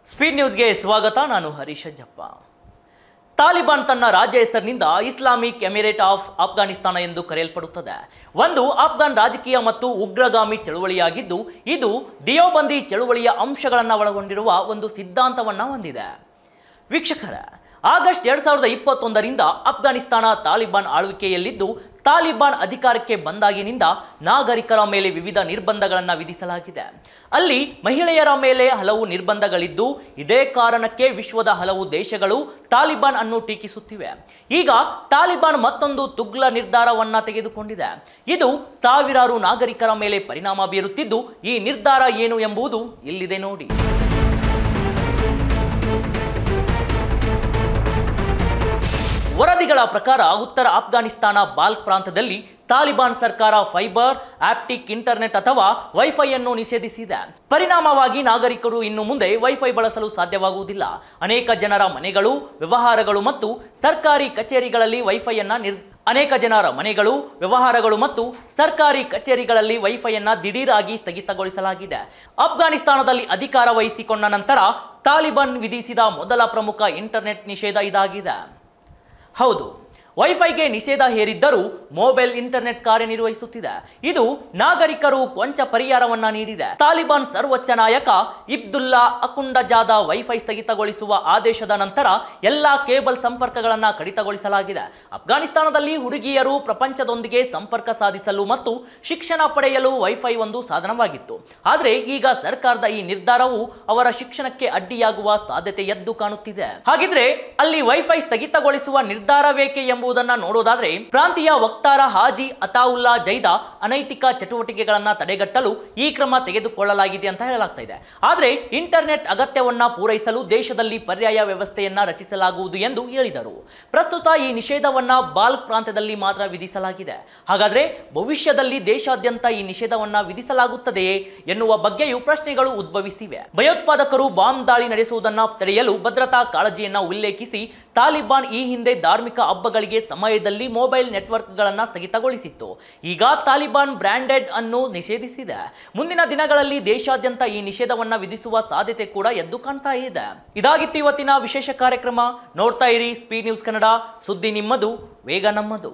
Speed ನ್ಯೂಸ್ಗೆ ಸ್ವಾಗತ. ನಾನು ಹರೀಶ್ ಅಜ್ಜಪ್ಪ. ತಾಲಿಬಾನ್ ತನ್ನ ರಾಜ್ಯ ಹೆಸರಿನಿಂದ ಇಸ್ಲಾಮಿಕ್ ಎಮಿರೇಟ್ ಆಫ್ ಅಫ್ಘಾನಿಸ್ತಾನ ಎಂದು ಕರೆಯಲ್ಪಡುತ್ತದೆ. ಒಂದು ಅಫ್ಘಾನ್ ರಾಜಕೀಯ ಮತ್ತು ಉಗ್ರಗಾಮಿ ಚಳುವಳಿಯಾಗಿದ್ದು, ಇದು ದಿಯೋಬಂದಿ ಚಳುವಳಿಯ ಅಂಶಗಳನ್ನು ಒಳಗೊಂಡಿರುವ ಒಂದು ಸಿದ್ಧಾಂತವನ್ನು ಹೊಂದಿದೆ. ವೀಕ್ಷಕರ, ಆಗಸ್ಟ್ 2021ರಿಂದ ಅಫ್ಘಾನಿಸ್ತಾನ ತಾಲಿಬಾನ್ ಆಳ್ವಿಕೆಯಲ್ಲಿದ್ದು, ತಾಲಿಬಾನ್ ಅಧಿಕಾರಕ್ಕೆ ಬಂದಾಗಿನಿಂದ ನಾಗರಿಕರ ಮೇಲೆ ವಿವಿಧ ನಿರ್ಬಂಧಗಳನ್ನು ವಿಧಿಸಲಾಗಿದೆ. ಅಲ್ಲಿ ಮಹಿಳೆಯರ ಮೇಲೆ ಹಲವು ನಿರ್ಬಂಧಗಳಿದ್ದು, ಇದೇ ಕಾರಣಕ್ಕೆ ವಿಶ್ವದ ಹಲವು ದೇಶಗಳು ತಾಲಿಬಾನ್ ಅನ್ನು ಟೀಕಿಸುತ್ತಿವೆ. ಈಗ ತಾಲಿಬಾನ್ ಮತ್ತೊಂದು ತುಗ್ಲ ನಿರ್ಧಾರವನ್ನು ತೆಗೆದುಕೊಂಡಿದೆ. ಇದು ಸಾವಿರಾರು ನಾಗರಿಕರ ಮೇಲೆ ಪರಿಣಾಮ ಬೀರುತ್ತಿದ್ದು, ಈ ನಿರ್ಧಾರ ಏನು ಎಂಬುದು ಇಲ್ಲಿದೆ ನೋಡಿ. ವರದಿಗಳ ಪ್ರಕಾರ ಉತ್ತರ ಅಫ್ಘಾನಿಸ್ತಾನ ಬಾಲ್ಕ್ ಪ್ರಾಂತದಲ್ಲಿ ತಾಲಿಬಾನ್ ಸರ್ಕಾರ ಫೈಬರ್ ಆಪ್ಟಿಕ್ ಇಂಟರ್ನೆಟ್ ಅಥವಾ ವೈಫೈ ಅನ್ನು ನಿಷೇಧಿಸಿದೆ. ಪರಿಣಾಮವಾಗಿ ನಾಗರಿಕರು ಇನ್ನು ಮುಂದೆ ವೈಫೈ ಬಳಸಲು ಸಾಧ್ಯವಾಗುವುದಿಲ್ಲ. ಅನೇಕ ಜನರ ಮನೆಗಳು, ವ್ಯವಹಾರಗಳು ಮತ್ತು ಸರ್ಕಾರಿ ಕಚೇರಿಗಳಲ್ಲಿ ವೈಫೈಯನ್ನು ದಿಢೀರಾಗಿ ಸ್ಥಗಿತಗೊಳಿಸಲಾಗಿದೆ. ಅಫ್ಘಾನಿಸ್ತಾನದಲ್ಲಿ ಅಧಿಕಾರ ವಹಿಸಿಕೊಂಡ ನಂತರ ತಾಲಿಬಾನ್ ವಿಧಿಸಿದ ಮೊದಲ ಪ್ರಮುಖ ಇಂಟರ್ನೆಟ್ ನಿಷೇಧ ಇದಾಗಿದೆ. ಹೌದು, ವೈಫೈಗೆ ನಿಷೇಧ ಹೇರಿದ್ದರೂ ಮೊಬೈಲ್ ಇಂಟರ್ನೆಟ್ ಕಾರ್ಯನಿರ್ವಹಿಸುತ್ತಿದೆ. ಇದು ನಾಗರಿಕರು ಕೊಂಚ ಪರಿಹಾರವನ್ನ ನೀಡಿದೆ. ತಾಲಿಬಾನ್ ಸರ್ವೋಚ್ಚ ನಾಯಕ ಇಬ್ದುಲ್ಲಾ ಅಖುಂಡಜಾದ ವೈಫೈ ಸ್ಥಗಿತಗೊಳಿಸುವ ಆದೇಶದ ನಂತರ ಎಲ್ಲಾ ಕೇಬಲ್ ಸಂಪರ್ಕಗಳನ್ನು ಕಡಿತಗೊಳಿಸಲಾಗಿದೆ. ಅಫ್ಘಾನಿಸ್ತಾನದಲ್ಲಿ ಹುಡುಗಿಯರು ಪ್ರಪಂಚದೊಂದಿಗೆ ಸಂಪರ್ಕ ಸಾಧಿಸಲು ಮತ್ತು ಶಿಕ್ಷಣ ಪಡೆಯಲು ವೈಫೈ ಒಂದು ಸಾಧನವಾಗಿತ್ತು. ಆದರೆ ಈಗ ಸರ್ಕಾರದ ಈ ನಿರ್ಧಾರವು ಅವರ ಶಿಕ್ಷಣಕ್ಕೆ ಅಡ್ಡಿಯಾಗುವ ಸಾಧ್ಯತೆ ಎದ್ದು ಕಾಣುತ್ತಿದೆ. ಹಾಗಿದ್ರೆ ಅಲ್ಲಿ ವೈಫೈ ಸ್ಥಗಿತಗೊಳಿಸುವ ನಿರ್ಧಾರವೇಕೆ ಎಂಬುದನ್ನು ನೋಡೋದಾದ್ರೆ, ಪ್ರಾಂತೀಯ ವಕ್ತಾರ ಹಾಜಿ ಅತಾವುಲ್ಲಾ ಜೈದಾ ಅನೈತಿಕ ಚಟುವಟಿಕೆಗಳನ್ನು ತಡೆಗಟ್ಟಲು ಈ ಕ್ರಮ ತೆಗೆದುಕೊಳ್ಳಲಾಗಿದೆ ಅಂತ ಹೇಳಲಾಗ್ತಾ ಇದೆ. ಆದರೆ ಇಂಟರ್ನೆಟ್ ಅಗತ್ಯವನ್ನ ಪೂರೈಸಲು ದೇಶದಲ್ಲಿ ಪರ್ಯಾಯ ವ್ಯವಸ್ಥೆಯನ್ನ ರಚಿಸಲಾಗುವುದು ಎಂದು ಹೇಳಿದರು. ಪ್ರಸ್ತುತ ಈ ನಿಷೇಧವನ್ನ ಬಾಲ್ಕ್ ಪ್ರಾಂತ್ಯದಲ್ಲಿ ಮಾತ್ರ ವಿಧಿಸಲಾಗಿದೆ. ಹಾಗಾದ್ರೆ ಭವಿಷ್ಯದಲ್ಲಿ ದೇಶಾದ್ಯಂತ ಈ ನಿಷೇಧವನ್ನ ವಿಧಿಸಲಾಗುತ್ತದೆಯೇ ಎನ್ನುವ ಬಗ್ಗೆಯೂ ಪ್ರಶ್ನೆಗಳು ಉದ್ಭವಿಸಿವೆ. ಭಯೋತ್ಪಾದಕರು ಬಾಂಬ್ ದಾಳಿ ನಡೆಸುವುದನ್ನು ತಡೆಯಲು ಭದ್ರತಾ ಕಾಳಜಿಯನ್ನ ಉಲ್ಲೇಖಿಸಿ ತಾಲಿಬಾನ್ ಈ ಹಿಂದೆ ಧಾರ್ಮಿಕ ಹಬ್ಬಗಳಿಗೆ ಸಮಯದಲ್ಲಿ ಮೊಬೈಲ್ ನೆಟ್ವರ್ಕ್ಗಳನ್ನು ಸ್ಥಗಿತಗೊಳಿಸಿತ್ತು. ಈಗ ತಾಲಿಬಾನ್ ಬ್ರ್ಯಾಂಡೆಡ್ ಅನ್ನು ನಿಷೇಧಿಸಿದೆ. ಮುಂದಿನ ದಿನಗಳಲ್ಲಿ ದೇಶಾದ್ಯಂತ ಈ ನಿಷೇಧವನ್ನು ವಿಧಿಸುವ ಸಾಧ್ಯತೆ ಕೂಡ ಎದ್ದು ಕಾಣ್ತಾ ಇದೆ. ಇದಾಗಿತ್ತು ಇವತ್ತಿನ ವಿಶೇಷ ಕಾರ್ಯಕ್ರಮ. ನೋಡ್ತಾ ಇರಿ ಸ್ಪೀಡ್ ನ್ಯೂಸ್ ಕನ್ನಡ. ಸುದ್ದಿ ನಿಮ್ಮದು, ವೇಗ ನಮ್ಮದು.